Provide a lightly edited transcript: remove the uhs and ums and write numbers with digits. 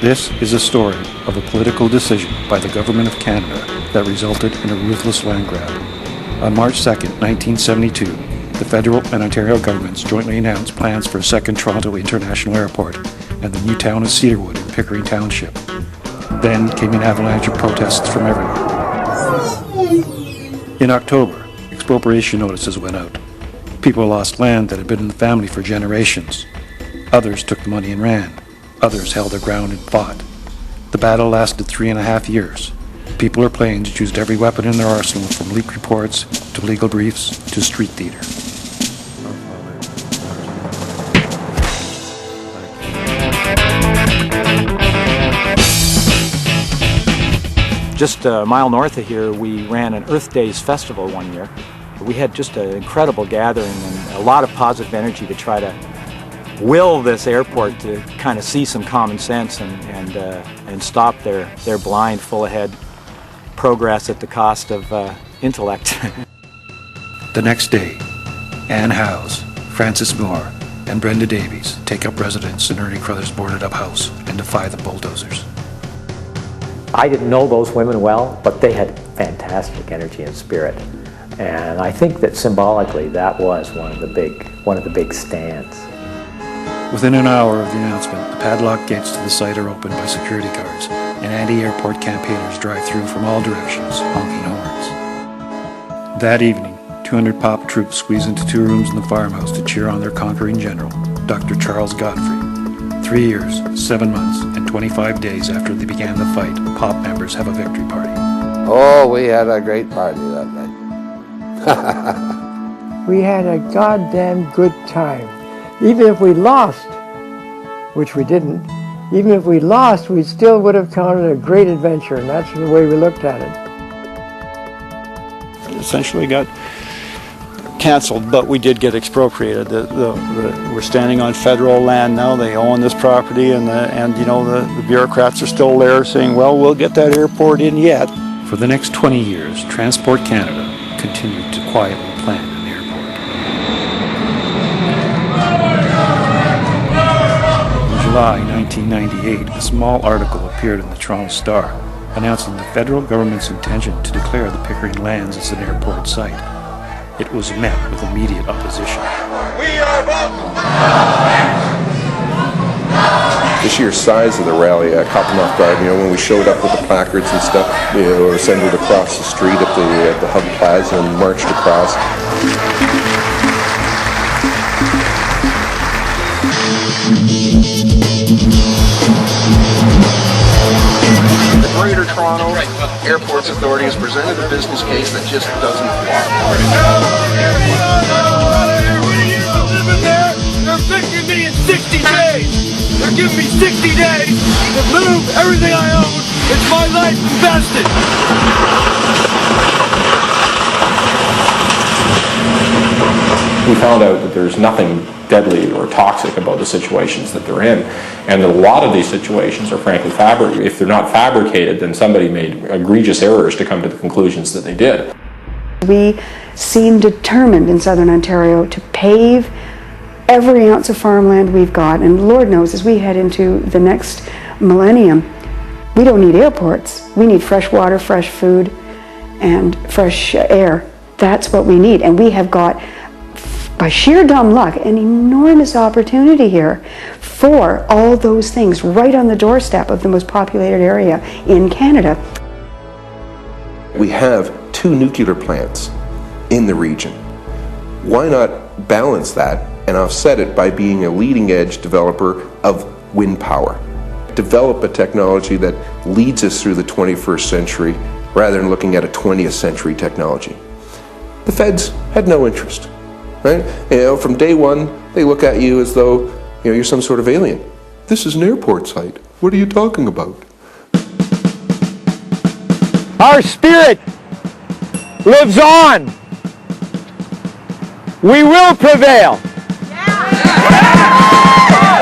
This is a story of a political decision by the Government of Canada that resulted in a ruthless land grab. On March 2, 1972, the federal and Ontario governments jointly announced plans for a second Toronto International Airport and the new town of Cedarwood in Pickering Township. Then came an avalanche of protests from everywhere. In October, expropriation notices went out. People lost land that had been in the family for generations. Others took the money and ran. Others held their ground and fought. The battle lasted 3.5 years. People or planes used every weapon in their arsenal, from leak reports to legal briefs to street theater. Just a mile north of here, we ran an Earth Days festival one year. We had just an incredible gathering and a lot of positive energy to try to will this airport to kind of see some common sense and stop their blind, full-ahead progress at the cost of intellect. The next day, Ann Howes, Francis Moore, and Brenda Davies take up residence in Ernie Crothers' boarded-up house and defy the bulldozers. I didn't know those women well, but they had fantastic energy and spirit. And I think that symbolically that was one of the big stands. Within an hour of the announcement, the padlock gates to the site are opened by security guards, and anti-airport campaigners drive through from all directions, honking horns. That evening, 200 POP troops squeeze into 2 rooms in the farmhouse to cheer on their conquering general, Dr. Charles Godfrey. 3 years, 7 months, and 25 days after they began the fight, POP members have a victory party. Oh, we had a great party that night. We had a goddamn good time. Even if we lost, which we didn't, even if we lost, we still would have counted a great adventure, and that's the way we looked at it. Essentially got canceled, but we did get expropriated. We're standing on federal land now. They own this property, and the bureaucrats are still there saying, well, we'll get that airport in yet. For the next 20 years, Transport Canada continued to quietly plan an airport. In July 1998, a small article appeared in the Toronto Star announcing the federal government's intention to declare the Pickering lands as an airport site. It was met with immediate opposition. We are The sheer size of the rally caught them off guard. When we showed up with the placards and stuff, assembled across the street at the Hub Plaza and marched across. The Greater Toronto Airports Authority has presented a business case that just doesn't fly. They're fixing me in 60 days. They're giving me 60 days to move everything I own. It's my life invested. We found out that there's nothing deadly or toxic about the situations that they're in, and a lot of these situations are frankly fabricated. If they're not fabricated, then somebody made egregious errors to come to the conclusions that they did. We seem determined in Southern Ontario to pave every ounce of farmland we've got, and Lord knows as we head into the next millennium, we don't need airports. We need fresh water, fresh food, and fresh air. That's what we need, and we have got, by sheer dumb luck, an enormous opportunity here for all those things right on the doorstep of the most populated area in Canada. We have 2 nuclear plants in the region. Why not balance that and offset it by being a leading-edge developer of wind power? Develop a technology that leads us through the 21st century rather than looking at a 20th century technology. The feds had no interest, right? From day one, they look at you as though you're some sort of alien. This is an airport site. What are you talking about? Our spirit lives on. We will prevail. Yeah.